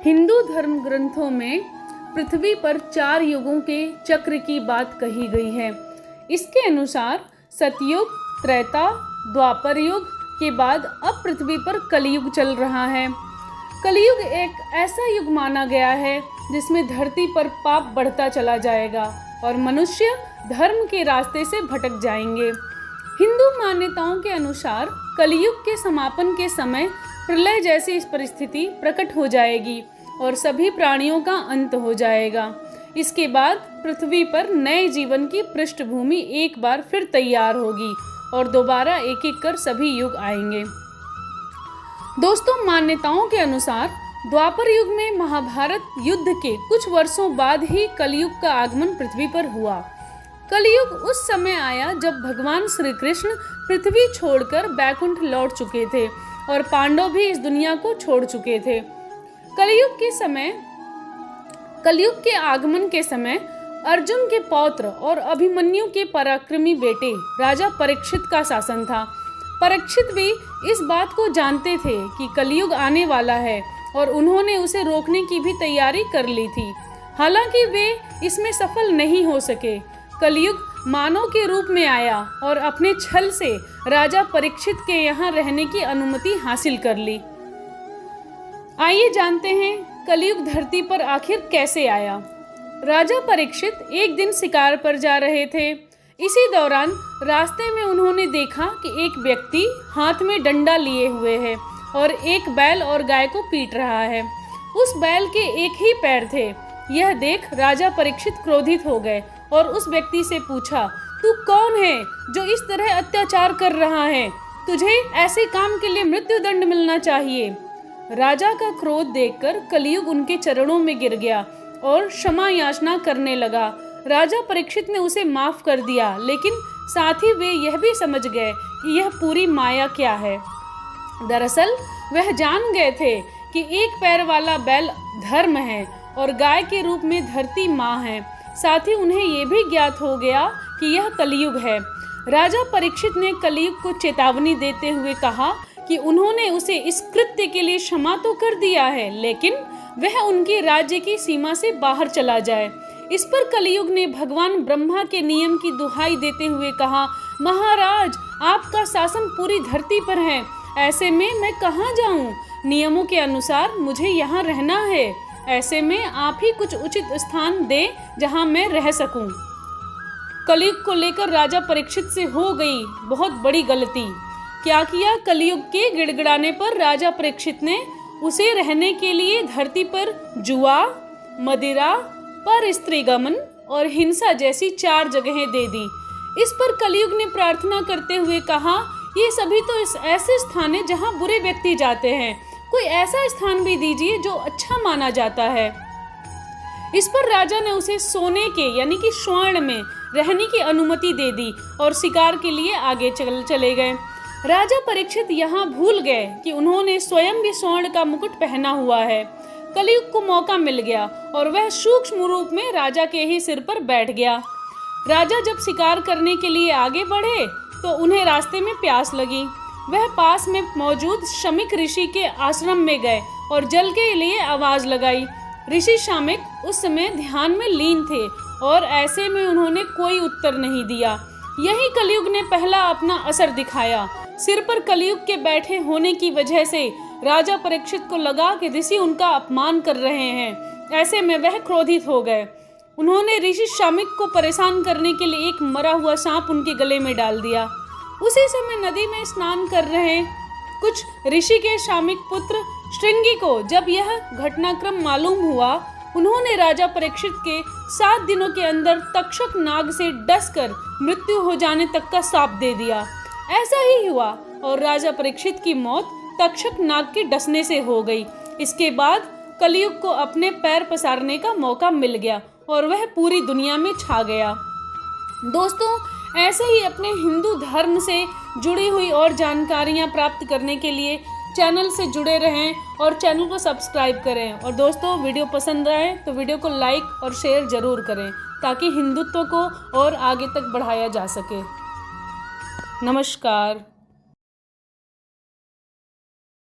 हिंदू धर्म ग्रंथों में पृथ्वी पर 4 युगों के चक्र की बात कही गई है। इसके अनुसार सतयुग, त्रेता, द्वापर युग के बाद अब पृथ्वी पर कलयुग चल रहा है। कलयुग एक ऐसा युग माना गया है जिसमें धरती पर पाप बढ़ता चला जाएगा और मनुष्य धर्म के रास्ते से भटक जाएंगे। हिंदू मान्यताओं के अनुसार कलयुग के समापन के समय प्रलय जैसी इस परिस्थिति प्रकट हो जाएगी और सभी प्राणियों का अंत हो जाएगा। इसके बाद पृथ्वी पर नए जीवन की पृष्ठभूमि एक बार फिर तैयार होगी और दोबारा एक एक कर सभी युग आएंगे। दोस्तों, मान्यताओं के अनुसार द्वापर युग में महाभारत युद्ध के कुछ वर्षों बाद ही कलयुग का आगमन पृथ्वी पर हुआ। कलयुग उस समय आया जब भगवान श्री कृष्ण पृथ्वी छोड़कर बैकुंठ लौट चुके थे और पांडव भी इस दुनिया को छोड़ चुके थे। कलयुग के आगमन के समय अर्जुन के पौत्र और अभिमन्यु के पराक्रमी बेटे राजा परीक्षित का शासन था। परीक्षित भी इस बात को जानते थे कि कलयुग आने वाला है और उन्होंने उसे रोकने की भी तैयारी कर ली थी। हालांकि वे इसमें सफल नहीं हो सके। कलयुग मानव के रूप में आया और अपने छल से राजा परीक्षित के यहाँ रहने की अनुमति हासिल कर ली। आइए जानते हैं कलयुग धरती पर आखिर कैसे आया। राजा परीक्षित एक दिन शिकार पर जा रहे थे। इसी दौरान रास्ते में उन्होंने देखा कि एक व्यक्ति हाथ में डंडा लिए हुए है और एक बैल और गाय को पीट रहा है। उस बैल के एक ही पैर थे। यह देख राजा परीक्षित क्रोधित हो गए और उस व्यक्ति से पूछा, तू कौन है जो इस तरह अत्याचार कर रहा है? तुझे ऐसे काम के लिए मृत्यु दंड मिलना चाहिए। राजा का क्रोध देखकर कलयुग उनके चरणों में गिर गया और क्षमा याचना करने लगा। राजा परीक्षित ने उसे माफ कर दिया, लेकिन साथ ही वे यह भी समझ गए कि यह पूरी माया क्या है। दरअसल वह जान गए थे कि एक पैर वाला बैल धर्म है और गाय के रूप में धरती माँ है। साथ ही उन्हें यह भी ज्ञात हो गया कि यह कलयुग है। राजा परीक्षित ने कलयुग को चेतावनी देते हुए कहा कि उन्होंने उसे इस कृत्य के लिए क्षमा तो कर दिया है, लेकिन वह उनके राज्य की सीमा से बाहर चला जाए। इस पर कलयुग ने भगवान ब्रह्मा के नियम की दुहाई देते हुए कहा, महाराज, आपका शासन पूरी धरती पर है, ऐसे में मैं कहाँ जाऊँ? नियमों के अनुसार मुझे यहाँ रहना है। ऐसे में आप ही कुछ उचित स्थान दे जहाँ मैं रह सकूं। कलयुग को लेकर राजा परीक्षित से हो गई बहुत बड़ी गलती। क्या किया? कलयुग के गिड़गिड़ाने पर राजा परीक्षित ने उसे रहने के लिए धरती पर जुआ, मदिरा, पर स्त्री गमन और हिंसा जैसी 4 जगहें दे दी। इस पर कलयुग ने प्रार्थना करते हुए कहा, ये सभी तो ऐसे स्थान है जहाँ बुरे व्यक्ति जाते हैं, कोई ऐसा स्थान भी दीजिए जो अच्छा माना जाता है। इस पर राजा ने उसे सोने के यानी कि स्वर्ण में रहने की अनुमति दे दी और शिकार के लिए आगे चले गए। राजा परीक्षित यहाँ भूल गए कि उन्होंने स्वयं भी स्वर्ण का मुकुट पहना हुआ है। कलयुग को मौका मिल गया और वह सूक्ष्म रूप में राजा के ही सिर पर बैठ गया। राजा जब शिकार करने के लिए आगे बढ़े तो उन्हें रास्ते में प्यास लगी। वह पास में मौजूद शमीक ऋषि के आश्रम में गए और जल के लिए आवाज लगाई। ऋषि शमीक उस समय ध्यान में लीन थे और ऐसे में उन्होंने कोई उत्तर नहीं दिया। यही कलयुग ने पहला अपना असर दिखाया। सिर पर कलयुग के बैठे होने की वजह से राजा परीक्षित को लगा कि ऋषि उनका अपमान कर रहे हैं। ऐसे में वह क्रोधित हो गए। उन्होंने ऋषि शमीक को परेशान करने के लिए एक मरा हुआ सांप उनके गले में डाल दिया। उसी समय नदी में स्नान कर रहे कुछ ऋषि के शमीक पुत्र श्रृंगी को जब यह घटनाक्रम मालूम हुआ, उन्होंने राजा परीक्षित के 7 दिनों के अंदर तक्षक नाग से डसकर मृत्यु हो जाने तक का शाप दे दिया। ऐसा ही हुआ और राजा परीक्षित की मौत तक्षक नाग के डसने से हो गई। इसके बाद कलयुग को अपने पैर पसारने का मौका मिल गया और वह पूरी दुनिया में छा गया। दोस्तों, ऐसे ही अपने हिंदू धर्म से जुड़ी हुई और जानकारियां प्राप्त करने के लिए चैनल से जुड़े रहें और चैनल को सब्सक्राइब करें। और दोस्तों, वीडियो पसंद आए तो वीडियो को लाइक और शेयर जरूर करें ताकि हिंदुत्व को और आगे तक बढ़ाया जा सके। नमस्कार।